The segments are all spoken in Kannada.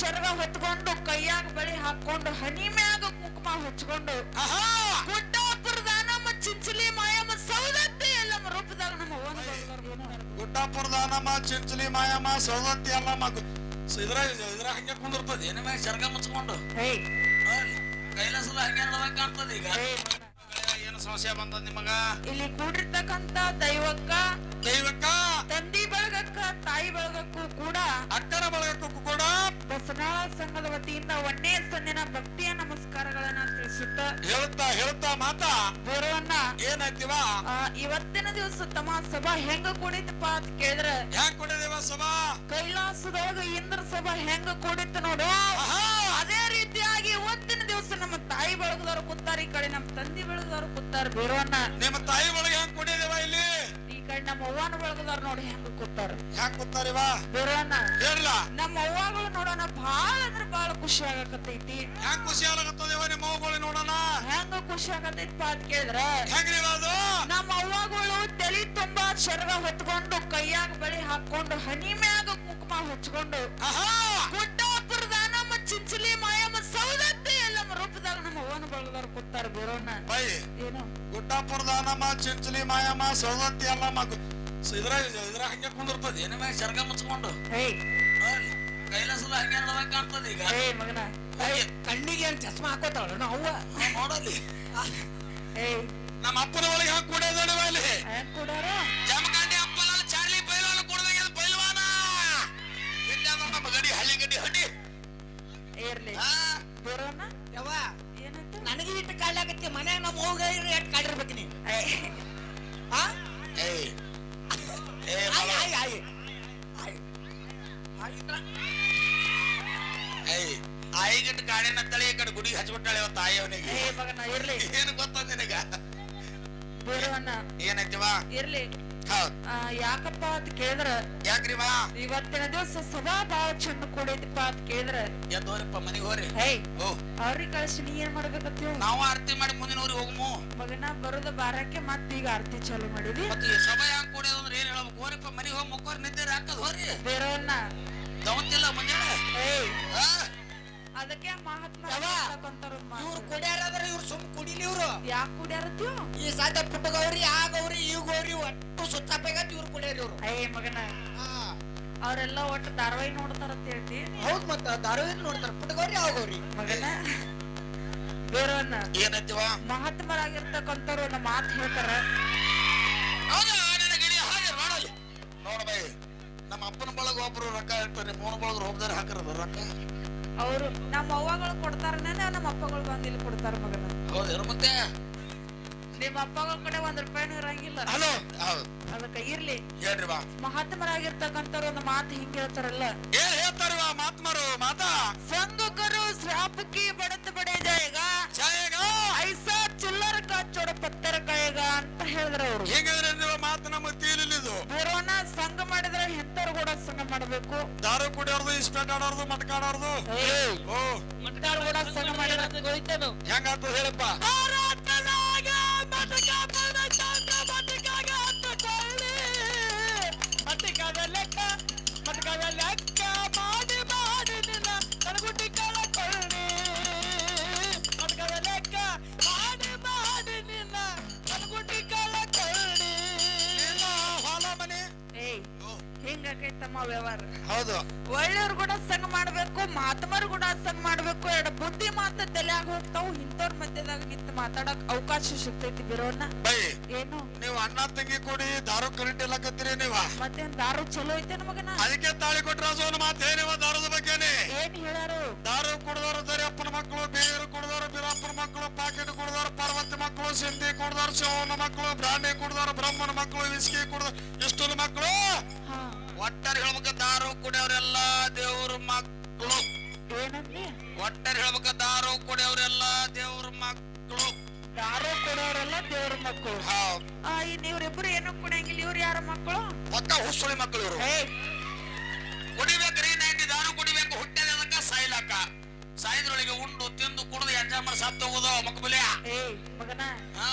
ಶರ್ಗ ಹೊತ್ಕೊಂಡು ಕೈಯಾಗ ಬಳಿ ಹಾಕೊಂಡು ಹನಿ ಮ್ಯಾಗ ಕುಂಕುಮ ಹಚ್ಕೊಂಡು ಗುಡ್ಡಾಪುರದ ನಮ್ಮ ಚಿಂಚಲಿ ಮಾಯಮ್ಮ ಸೌದತ್ತಿ ಎಲ್ಲಮ್ಮ ರೂಪದಾಗ ನಮ್ಮ ಗುಡ್ಡಾಪುರದ ನಮ್ಮ ಚಿಂಚಲಿ ಮಾಯಮ್ಮ ಸೌದತ್ತಿ ಎಲ್ಲಮ್ಮ ಇದ್ರ ಹಂಗೆ ಕುಂದಿರ್ತದ ಏನ ಮ್ಯಾಗ ಶರ್ಗ ಮುಚ್ಕೊಂಡು ಕೈಲಾಸದ ಹಂಗೆ ಕಾಣ್ತದ ಈಗ ಏನು ಸಮಸ್ಯೆ ಬಂದದ ನಿಮಗ ಇಲ್ಲಿ ಕೂಡಿರ್ತಕ್ಕಂತ ದೈವಕ್ಕ ತಂದಿ ಬಳಗಕ್ಕ ತಾಯಿ ಬಳಗಕ್ಕೂ ಕೂಡ ಅಕ್ಕನ ಬಳಗಕ್ಕೂ ಕೂಡ ಬಸನಾಳ ಸಂಘದ ವತಿಯಿಂದ ಒಂದೇ ಸಂದಿನ ಭಕ್ತಿಯ ನಮಸ್ಕಾರಗಳನ್ನ ತಿಳಿಸುತ್ತ ಹೇಳ್ತಾ ಮಾತಾ ಬೇರವನ್ನ ಏನಾಯ್ತಿವ ಇವತ್ತಿನ ದಿವಸ ತಮ್ಮ ಸಭಾ ಹೆಂಗ ಕೂಡಿತಪ್ಪ ಅಂತ ಕೇಳಿದ್ರ ಹೆಂಗ್ ಕೂಡಿದೇವ ಸಭಾ ಕೈಲಾಸದೊಳಗ ಇಂದ್ರ ಸಭಾ ಹೆಂಗ ಕೂಡಿತ್ತು ನೋಡು ಅದೇ ರೀತಿಯಾಗಿ ಇವತ್ತಿನ ದಿವಸ ನಮ್ಮ ತಾಯಿ ಬಳಗದವ್ರು ಕೂತಾರ ಈ ಕಡೆ ನಮ್ಮ ತಂದಿ ಬಳಗದವ್ರು ಕೂತಾರ ಬೇರವನ್ನ ನಿಮ್ಮ ತಾಯಿ ಬಳಗ ಹೆಂಗ್ ಕೂಡಿದೇವ ಇಲ್ಲಿ ಈ ಕಡೆ ನಮ್ಮ ಅವ್ವನ ಬಳಗದವ್ರು ನೋಡಿ ಹೆಂಗ ಕೂತಾರ ಹೆಂಗ್ ಕೂತಾರಿವ ಬೇರವನ್ನ ಹೇಳಲ್ಲ ನಮ್ಮ ಅವ್ವಗಳು ನೋಡೋಣ ಬಹಳ ಅಂದ್ರೆ ಬಹಳ ಖುಷಿ ಆಗಕತ್ತೈತಿ ಹೆಂಗ್ ಖುಷಿ ಆಗತ್ತದೇವ ನಿಮ್ಮ ಅವ್ವಗಳು ನೋಡೋಣ ಹೆಂಗ ಖುಷಿ ಆಗತೈತಿ ಅಂತ ಕೇಳಿದ್ರ ಹೆಂಗ್ರಿ ಅದು ನಮ್ಮ ಅವ್ವಗಳು ತಲಿ ತುಂಬಾ ಶರ್ಗ ಹೊತ್ಕೊಂಡು ಕೈಯಾಗ ಬಳಿ ಹಾಕೊಂಡು ಹನಿ ಮ್ಯಾಗ ಕುಂಕುಮ ಹಚ್ಕೊಂಡು ಗುಡ್ಡಾಪುರದ ನಮ್ಮ ಚಿಂಚಲಿ ಮಾಯಮ್ಮ ಸೌದತ್ತಿ ಎಲ್ಲಮ್ಮ ರೂಪದಾಗ ನಮ್ಮ ಅವ್ವನ ಬಳಗದವ್ರು ಕೂತಾರ ಬೇರೋಣ ಏನು ಗುಡ್ಡಾಪುರದ ನಮ್ಮ ಚಿಂಚಲಿ ಮಾಯಮ್ಮ ಸೌದತ್ತಿ ಎಲ್ಲಮ್ಮ ಇದ್ರ ಹಂಗೆ ಕುಂದಿರ್ತದ ಏನ ಮ್ಯಾಗ ಶರ್ಗ ಮುಚ್ಕೊಂಡು ಕೈಲಾಸದ ಹಂಗೆ ಕಾಣ್ತದ ಈಗ ಮಗನ ಕಣ್ಣಿಗೆ ಏನ್ ಚಸ್ಮಾ ಹಾಕೋತಾಳ ಅವ್ವ ನೋಡಲಿ ನಮ್ಮ ಅಪ್ಪನ ಒಳಗೆ ಹಂಗ ಕೂಡೋದವ ಅಲ್ಲಿ ಕೂಡಾರ ಜಮಖಂಡಿ ಅಪ್ಪನ ಚಾರ್ಲಿ ಪೈಲ್ವಾನ ಕೂಡದಾಗ ಪೈಲ್ವಾನ ಇಲ್ಲ ನಮ್ಮ ಗಡಿ ಹಳ್ಳಿ ಗಡಿ ಹಡ್ಡಿ ಇರ್ಲಿ ಬೇರೋಣ ಯವ್ವ ಏನಾಯ್ತು ನನಗೆ ಇಟ್ಟು ಕಾಡ್ಲಾಗತ್ತೆ ಮನ್ಯಾಗ ನಮ್ಮ ಹೋಗ ಎಷ್ಟು ಕಾಡಿರ್ಬೇಕು ನೀ ಆಯಿಗಿಟ್ಟು ಕಾಡಿನ ತಳಿ ಈ ಕಡೆ ಗುಡಿ ಹಚ್ಬಿಟ್ಟಾಳೆ ಇವತ್ತು ತಾಯಿ ಅವನಿಗೆ ಮಗನ ಇರ್ಲಿ ಏನು ಗೊತ್ತ ನಿನಗ ಬೇರೋಣ ಏನೈತಿವ ಇರ್ಲಿ ಹೌದ್ ಯಾಕಪ್ಪ ಅಂತ ಕೇಳಿದ್ರ ಯಾಕ್ರಿವಾ ಇವತ್ತಿನ ದಿವಸ ಸದಾ ಬಾಳ ಚಂದ ಕೂಡೈತಿಪ್ಪ ಅಂತ ಕೇಳಿದ್ರ ಎದ್ದೋರಿಪ್ಪ ಮನಿಗೆ ಹೋರಿ ಅವ್ರಿಗೆ ಕಳಿಸಿ ನೀ ಏನ್ ಮಾಡ್ಬೇಕತ್ತೀವ್ ನಾವು ಆರತಿ ಮಾಡಿ ಮುಂದಿನ ಊರಿಗೆ ಹೋಗಮು ಮಗನ ಬರೋದ ಬಾರಕ್ಕೆ ಮತ್ತ ಈಗ ಆರತಿ ಚಾಲು ಮಾಡಿದಿ ಮತ್ತೆ ಸಭೆ ಹಂಗ್ ಕೂಡಿದ ಅಂದ್ರೆ ಏನ್ ಹೇಳ್ಬೇಕು ಹೋರಿಪ್ಪ ಮನಿಗೆ ಹೋಗಿ ಮುಕ್ಕೋರಿ ನಿದ್ದೆ ಹಾಕದ್ ಹೋರಿ ಬೇರೋಣ ದವಂತಿಲ್ಲ ಮುಂಜಾನೆ ಅದಕ್ಕೆ ಮಹಾತ್ಮ ಇವ್ರು ಕುಡಿಯಾರಾದ್ರೆ ಇವ್ರು ಸುಮ್ ಕುಡಿಲಿ ಇವ್ರು ಯಾಕೆ ಕುಡಿಯಾರತ್ತೀವ್ ಈ ಸಾಧ್ಯ ಪುಟ್ಟಗೌರಿ ಆ ಗೌರಿ ಈ ಗೌರಿ ಒಟ್ಟು ಸುತ್ತಾಪೇಗತ್ ಇವ್ರು ಕುಡಿಯಾರಿ ಇವ್ರು ಮಗನ ಅವ್ರೆಲ್ಲ ಒಟ್ಟು ಧಾರಾವಾಹಿ ನೋಡ್ತಾರಂತ ಹೇಳ್ತಿ ಹೌದ್ ಮತ್ತ ಧಾರಾವಾಹಿ ನೋಡ್ತಾರ ಪುಟ್ಟಗೌರಿ ಆ ಗೌರಿ ಮಗನ ಬೇರೋಣ ಏನೈತಿವ ಮಹಾತ್ಮರಾಗಿರ್ತಕ್ಕಂಥವ್ರು ನಮ್ಮ ಮಾತು ಹೇಳ್ತಾರ ಹೌದಾ ನನಗೆ ಹಾಗೆ ನೋಡಲಿ ನೋಡ ಬೈ ನಮ್ಮ ಅಪ್ಪನ ಬಳಗ ಒಬ್ರು ರೊಕ್ಕ ಇರ್ತಾರೆ ಮೂರು ಬಳಗ ಹೋಗ್ದಾರ ಹಾಕಿರೋದು ರೊಕ್ಕ ಅವ್ರು ನಮ್ಮ ಅವ್ವಗಳು ಕೊಡ್ತಾರನೇ ನಮ್ಮ ಅಪ್ಪಗಳು ಬಂದು ಇಲ್ಲಿ ಕೊಡ್ತಾರ ಮಗನ ಹೌದೇನು ಮತ್ತೆ ನಿಮ್ಮ ಅಪ್ಪಗಳ ಕಡೆ ₹1 ಇರಂಗಿಲ್ಲ ಹಲೋ ಅದಕ್ಕೆ ಇರ್ಲಿ ಹೇಳ್ರಿ ಬಾ ಮಹಾತ್ಮರಾಗಿರ್ತಕ್ಕಂಥವ್ರು ಒಂದು ಮಾತು ಹಿಂಗ್ ಹೇಳ್ತಾರಲ್ಲ ಏನ್ ಹೇಳ್ತಾರವ ಮಾತ್ಮಾರು ಮಾತಾ ಸಂಘ ಕರು ಶ್ರಾಪ್ की बढ़त बढ़े जाएगा ऐसा चिल्लर का चोड़ पत्थर खाएगा ಅಂತ ಹೇಳಿದ್ರು ಅವರು ಹೇಗಿದ್ರೆ ನೀವು ಮಾತು ನಮಗೆ ತಿಳಿಲಿದು ಬೇರೋಣ ಸಂಘ ಮಾಡಿದ್ರೆ ಎಂತರು ಕೂಡ ಸಂಘ ಮಾಡಬೇಕು ದಾರು ಕುಡಿಯೋರ್ದು ಇಸ್ಪೇಟ್ ಆಡೋರ್ದು ಮಟ್ಕ ಆಡೋರ್ದು ಮಟ್ಕಾಡು ಕೂಡ ಸಂಘ ಮಾಡಿದ್ರೆ ಹೋಯ್ತೇನು ಹೆಂಗಾಗ್ತದೆ ಹೇಳಪ್ಪ ಹಿಂಗೈತಮ್ಮ ವ್ಯವಹಾರ ಹೌದು ಒಳ್ಳೆಯವ್ರು ಕೂಡ ಸಂಘ ಮಾಡ್ಬೇಕು ಮಾತಮರು ಕೂಡ ಸಂಘ ಮಾಡ್ಬೇಕು ಎರಡು ಬುದ್ಧಿ ಮಾತ ತಲೆಯಾಗ ಹೋಗ್ತಾವು ಇಂಥವ್ರ ಮಧ್ಯದಾಗ ನಿಂತು ಮಾತಾಡಕ್ ಅವಕಾಶ ಸಿಗ್ತೈತಿ ಬಿರೋಣ ಬೈ ಏನು ನೀವು ಅಣ್ಣ ತಂಗಿ ಕೂಡಿ ದಾರು ಕರೆಂಟ್ ಎಲ್ಲ ಕತ್ತೀರಿ ನೀವ ಮತ್ತೆ ದಾರು ಚಲೋ ಐತೇನ ಮಗನ ಅದಕ್ಕೆ ತಾಳಿ ಕೊಟ್ರಾಜು ಮಾತು ಏನಿವ ದಾರದ ಬಗ್ಗೆನೆ ಏನ್ ಹೇಳಾರು ದಾರು ಕುಡ್ದವ್ರು ದರಿಯಪ್ಪನ ಮಕ್ಕಳು ಬೇರು ಕುಡ್ದವ್ರು ಬಿರಪ್ಪನ ಮಕ್ಕಳು ಪಾಕೆಟ್ ಕುಡ್ದವ್ರು ಪಾರ್ವತಿ ಮಕ್ಕಳು ಸಿಂಧಿ ಕುಡ್ದವ್ರು ಶಿವನ ಮಕ್ಕಳು ಬ್ರಾಹ್ಮಣಿ ಕುಡ್ದವ್ರು ಬ್ರಹ್ಮನ ಮಕ್ಕಳು ವಿಸ್ಕಿ ಕುಡ್ದವ್ರು ಇಷ್ಟೊಂದು ಮಕ್ಕಳು ಒಟ್ಟಾರೆ ಹೇಳ್ಬೇಕ ದಾರು ಕುಡಿಯವ್ರೆಲ್ಲ ದೇವ್ರ ಮಕ್ಕಳು ಏನಂದಿ ಒಟ್ಟಾರೆ ಹೇಳ್ಬೇಕ ದಾರು ಕುಡಿಯವ್ರೆಲ್ಲ ದೇವ್ರ ಮಕ್ಕಳು ದಾರು ಕೊಡೋರೆಲ್ಲ ದೇವ್ರ ಮಕ್ಕಳು ನೀವ್ರಿಬ್ರು ಏನು ಕುಡಿಯಂಗಿಲ್ಲ ಇವ್ರು ಯಾರ ಮಕ್ಕಳು ಪಕ್ಕ ಹುಸುಳಿ ಮಕ್ಕಳು ಇವರು ಕುಡಿಬೇಕ್ರಿ ನೈಟ್ ದಾರು ಕುಡಿಬೇಕು ಹುಟ್ಟದ ಸಾಯ್ಲಾಕ ಸಾಯ್ದ್ರೊಳಗೆ ಉಂಡು ತಿಂದು ಕುಡಿದು ಎಂಜಾಯ್ ಮಾಡಿ ಸತ್ತು ಹೋಗೋದು ಮಕ್ಕಬಲ್ಯ ಮಗನ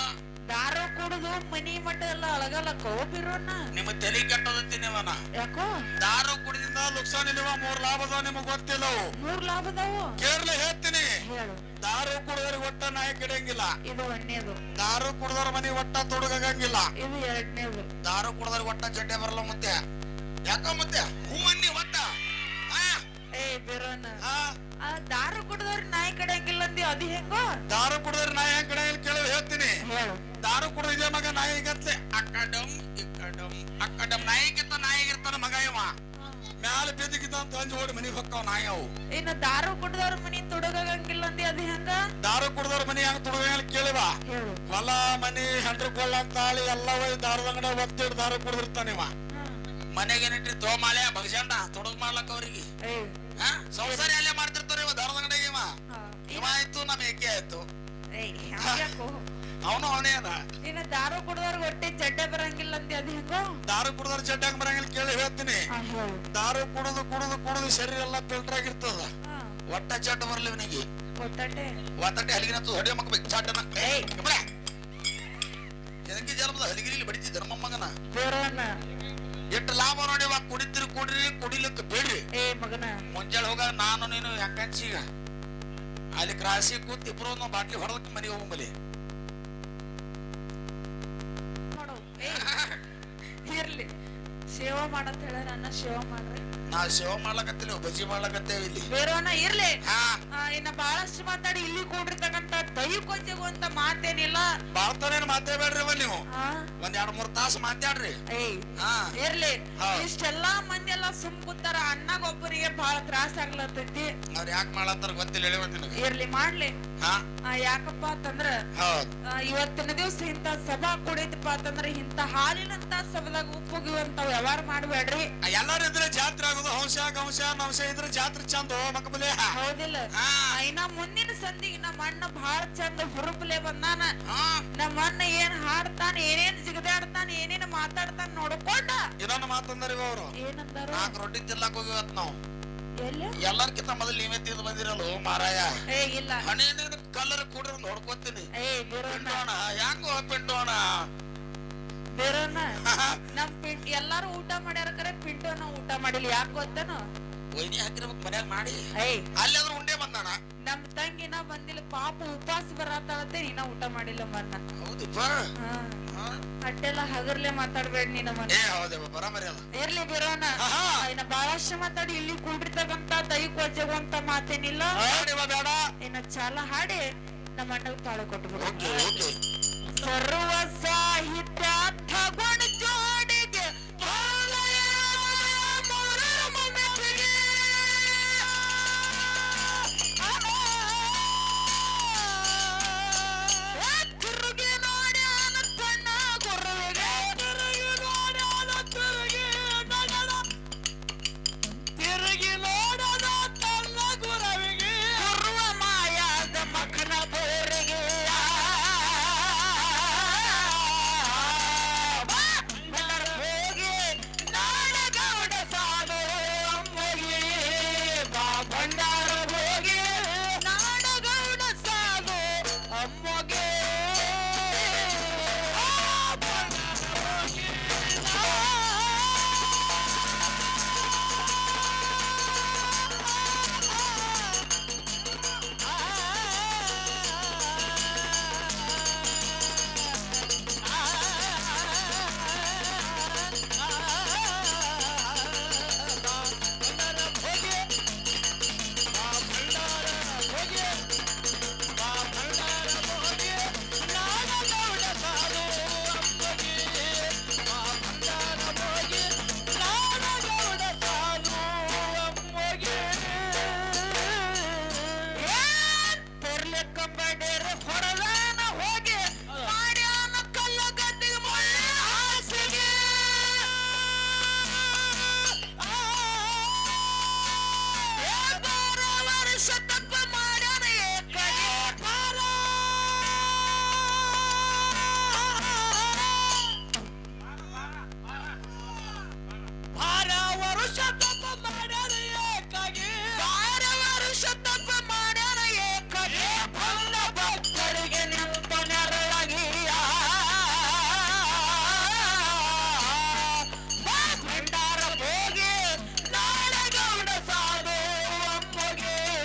ದಾರು ಕುಡಿದು ಮನಿ ಮಠ ಎಲ್ಲ ಅಳಗಲಕ್ಕೋ ಬಿರೋಣ ನಿಮ್ಮ ತಲೆ ಕೆಟ್ಟದತ್ತಿ ನೀವನ ಯಾಕೋ ದಾರು ಕುಡಿದಿಂದ ಲುಕ್ಸಾನ್ ಇಲ್ವ 3 ಲಾಭ ಅದಾವ ನಿಮಗ್ ಗೊತ್ತಿಲ್ಲವು 3 ಲಾಭದಾವು ಕೇರಳ ಹೇಳ್ತೀನಿ ಹೇಳು ದಾರು ಕುಡಿದ್ರೆ ಒಟ್ಟ ನಾಯಿ ಕೆಡಂಗಿಲ್ಲ ಇದು ಒಂದನೇದು ದಾರು ಕುಡಿದವ್ರ ಮನಿ ಒಟ್ಟ ತೊಡಗಂಗಿಲ್ಲ ಇದು ಎರಡನೇದು ದಾರು ಕುಡಿದ್ರೆ ಒಟ್ಟ ಚಡ್ಡೆ ಬರಲ್ಲ ಮತ್ತೆ ಯಾಕ ಮತ್ತೆ ಹೂವನ್ನಿ ಒಟ್ಟ ಏ ಬಿರೋಣ ಆ ದಾರು ಕುಡಿದವ್ರ ನಾಯಿ ಕಡೆಯಂಗಿಲ್ಲ ಅಂದಿ ಅದು ಹೆಂಗೋ ದಾರು ಕುಡಿದ್ರೆ ನಾಯಿ ಹೆಂಗ್ ಕಡೆಯಲ್ಲಿ ಕೇಳಿ ಹೇಳ್ತೀನಿ ಹೇಳು ದಾರು ಕುಡಿದ ಮಗ ನಾಯಿ ಗತ್ಲೆ ಅಕ್ಕಡಮ್ ಅಕ್ಕಡಮ್ ನಾಯಿಗಿಂತ ನಾಯಿಗಿರ್ತಾನ ಮಗ ಇವ ಮ್ಯಾಲ ಬಿದ್ದಿಗಿದ್ದ ಅಂತ ಅಂಜ್ ಓಡಿ ಮನಿಗ್ ಹೊಕ್ಕಾವ ನಾಯಿ ಅವು ಇನ್ನು ದಾರು ಕುಡಿದವ್ರ ಮನಿ ತೊಡಗಂಗಿಲ್ಲ ಅಂದಿ ಅದು ಹೆಂಗ ದಾರು ಕುಡಿದವ್ರ ಮನಿ ಹೆಂಗ್ ತುಡುಗ ಕೇಳಿವ ಹೇಳು ಹೊಲ ಮನಿ ಹೆಂಡ್ರು ಕೊಳ್ಳ ತಾಳಿ ಎಲ್ಲ ಒಯ್ ದಾರದ ಅಂಗಡಿ ಒತ್ತಿಡ್ ದಾರು ಕುಡಿದಿರ್ತಾನ ಇವ ಮನೆಗೆ ನಿಟ್ರಿ ತೋಮಾಲೆ ಭಗಜಂಡ ತುಡುಗ್ ಮಾಡ್ಲಕ್ಕ ಅವ್ರಿಗೆ ಸಂಸಾರ ಅಲ್ಲೇ ಮಾಡ್ತಿರ್ತಾರ ಇವ ದಾರದ ಅಂಗಡಿಗೆ ಇವ ಆಯ್ತು ನಮ್ ಏಕೆ ಆಯ್ತು ಅವನು ಅವನೇನ ಇನ್ನು ದಾರು ಕುಡಿದವ್ರ ಹೊಟ್ಟೆ ಚಡ್ಡೆ ಬರಂಗಿಲ್ಲ ಅಂದಿ ಅದು ಹೆಂಗೋ ದಾರು ಕುಡಿದವ್ರ ಚಡ್ಡಂಗ್ ಬರಂಗಿಲ್ಲ ಕೇಳಿ ಹೇಳ್ತೀನಿ ದಾರು ಕುಡಿದು ಕುಡಿದು ಕುಡಿದು ಶರೀರ ಎಲ್ಲ ಫಿಲ್ಟರ್ ಆಗಿರ್ತದ ಒಟ್ಟ ಚಡ್ಡ ಬರ್ಲಿ ಇವನಿಗೆ ಒತ್ತಟ್ಟೆ ಹಲಿಗಿನಂತ ಹೊಡೆಯ ಮಕ್ಕಬೇಕು ಚಡ್ಡನ ಎದಕ್ಕೆ ಜನ್ಮದ ಹಲಿಗಿರಿ ಬಡಿತಿದ್ದ ನಮ್ಮಮ್ಮಗನ ಎಷ್ಟು ಲಾಭ ನೋಡಿ ಕುಡಿತಿರಿ ಕುಡ್ರಿ ಕುಡಿಲಿಕ್ಕೆ ಬೇಡ್ರಿ ಮಗನ ಮುಂಜಾನೆ ಹೋಗ ನಾನು ನೀನು ಹೆಂಗಂಚೀಗ ಅಲ್ಲಿ ಕ್ರಾಸಿ ಕೂತ್ ಇಬ್ರು ಬಾಟ್ಲಿ ಹೊಡೆದಕ್ಕೆ ಮನೆಗೆ ಹೋಗಂಬಲಿ ಇರ್ಲಿ ಸೇವಾ ಮಾಡಂತ ಹೇಳ ನನ್ನ ಸೇವಾ ಮಾಡ್ರಿ ನಾವ್ ಸೇವಾ ಮಾಡ್ಲಕತ್ತಿಲ್ಲ ಬಜ್ಜಿ ಮಾಡ್ಲಕತ್ತೇವಿ ಇಲ್ಲಿ ಬೇರೋನ ಇರ್ಲಿ ಇನ್ನ ಬಹಳಷ್ಟು ಮಾತಾಡಿ ಇಲ್ಲಿ ಕೂಡಿರ್ತಕ್ಕಂತ ದೈವಕೋಚೆಗೂ ಅಂತ ಮಾತೇನಿಲ್ಲ ಬಾಳ್ತಾನೇನ್ ಮಾತೇಬೇಡ್ರಿ ನೀವು ಒಂದ್ 2-3 ತಾಸು ಮಾತಾಡ್ರಿ ಇರ್ಲಿ ಇಷ್ಟೆಲ್ಲಾ ಮಂದಿ ಎಲ್ಲಾ ಸುಮ್ ಕೂತಾರ ಅಣ್ಣಗೊಬ್ಬರಿಗೆ ಬಹಳ ತ್ರಾಸ ಆಗ್ಲತ್ತೈತಿ ಅವ್ರ ಯಾಕೆ ಮಾಡ್ಲತ್ತಾರ ಗೊತ್ತಿಲ್ಲ ಹೇಳಿ ಇರ್ಲಿ ಮಾಡ್ಲಿ ಯಾಕಪ್ಪ ಅಂತಂದ್ರ ಇವತ್ತಿನ ದಿವ್ಸ ಇಂತ ಸಭಾ ಕುಡಿತಪ್ಪ ಅಂತಂದ್ರ ಇಂತ ಹಾಲಿನಂತ ಸಭಾದಾಗ ಉಪ್ಪುಗಿವಂತ ವ್ಯವಹಾರ ಮಾಡ್ಬೇಡ್ರಿ ಎಲ್ಲಾರು ಇದ್ರೆ ಜಾತ್ರೆ ಆಗುದು ಹಂಸ ಗಂಶ ನವಂಶ ಇದ್ರೆ ಜಾತ್ರೆ ಚಂದ ಮಕ್ಕಬಲೆ ಹೌದಿಲ್ಲ ಇನ್ನ ಮುಂದಿನ ಸಂದಿಗೆ ನಮ್ಮ ಅಣ್ಣ ಬಹಳ ಚಂದ ಹುರುಪಲೆ ಬಂದಾನ ನಮ್ಮ ಅಣ್ಣ ಏನ್ ಹಾಡ್ತಾನ ಏನೇನ್ ಜಿಗದಾಡ್ತಾನ ಏನೇನ್ ಮಾತಾಡ್ತಾನ ನೋಡ್ಕೊಂಡ ಇದನ್ನ ಮಾತಂದಾರ ಅವರು ಏನಂತಾರ 4 ರೊಟ್ಟಿ ತಿನ್ನಕ್ ಹೋಗಿವತ್ ನಾವು ಎಲ್ಲ ಎಲ್ಲರ್ಕಿಂತ ಮೊದಲು ನೀವೇ ತಿಂದು ಬಂದಿರಲ್ಲ ಮಾರಾಯ ಇಲ್ಲ ಹಣೆನ ಕಲ್ಲರ್ ಕೂಡ ನೋಡ್ಕೊತೀನಿ ಪಿಂಡೋಣ ಯಾಕೋ ಪಿಂಡೋಣ ಬೇರೋಣ ನಮ್ ಎಲ್ಲಾರು ಊಟ ಮಾಡ್ಯಾರ ಕರೆ ಪಿಂಟೋನ ಊಟ ಮಾಡಿಲ್ಲ ಯಾಕೆ ಗೊತ್ತೇನು ಒಯ್ನಿ ಹಾಕಿರ್ಬೇಕು ಮನ್ಯಾಗ ಮಾಡಿ ಅಲ್ಲಾದ್ರೂ ಉಂಡೆ ಬಂದಾನ ನಮ್ ತಂಗಿನ ಬಂದಿಲ್ಲ ಪಾಪ ಉಪವಾಸ ಬರತ್ತಾಳತ್ತೆ ನೀನ ಊಟ ಮಾಡಿಲ್ಲ ಮನ್ನ ಹೌದಪ್ಪ ಅಟ್ಟೆಲ್ಲ ಹಗರ್ಲೆ ಮಾತಾಡ್ಬೇಡ ನೀನ ಮನ್ನ ಹೌದಪ್ಪ ಬರಾಬರಿ ಅಲ್ಲ ಇರ್ಲಿ ಬಿರೋಣ ಇನ್ನ ಬಹಳಷ್ಟು ಮಾತಾಡಿ ಇಲ್ಲಿ ಕೂಡಿರ್ತಕ್ಕಂತ ದೈವಕೋಚೆಗೂ ಅಂತ ಮಾತೇನಿಲ್ಲ ಬೇಡ ಇನ್ನ ಚಾಲ ಹಾಡಿ ನಮ್ಮ ಅಣ್ಣಗ್ ತಾಳೆ ಕೊಟ್ಬಿಡು ಓಕೆ ಸರ್ವ ಸಾಹಿತ್ಯ ತಗೊಂಡ ಜೋಡಿಗೆ ತಿರುಗಿ ನೋಡಿ ತನ್ನ ಗುರುವಿಗೆ ತಿರುಗಿ ನೋಡದ ತನ್ನ ಗುರುವಿಗೆ ಗುರುವ ಮಾಯಾದ ಮಖನ ಬೋರಿಗೆ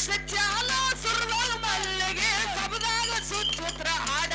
ಸಜ್ಜಾಲ ಸುರದಾಗ ಮಲ್ಲಿಗೆ ಸಬದಾಗ ಸುಚ್ಚುತ್ರ ಹಾಡ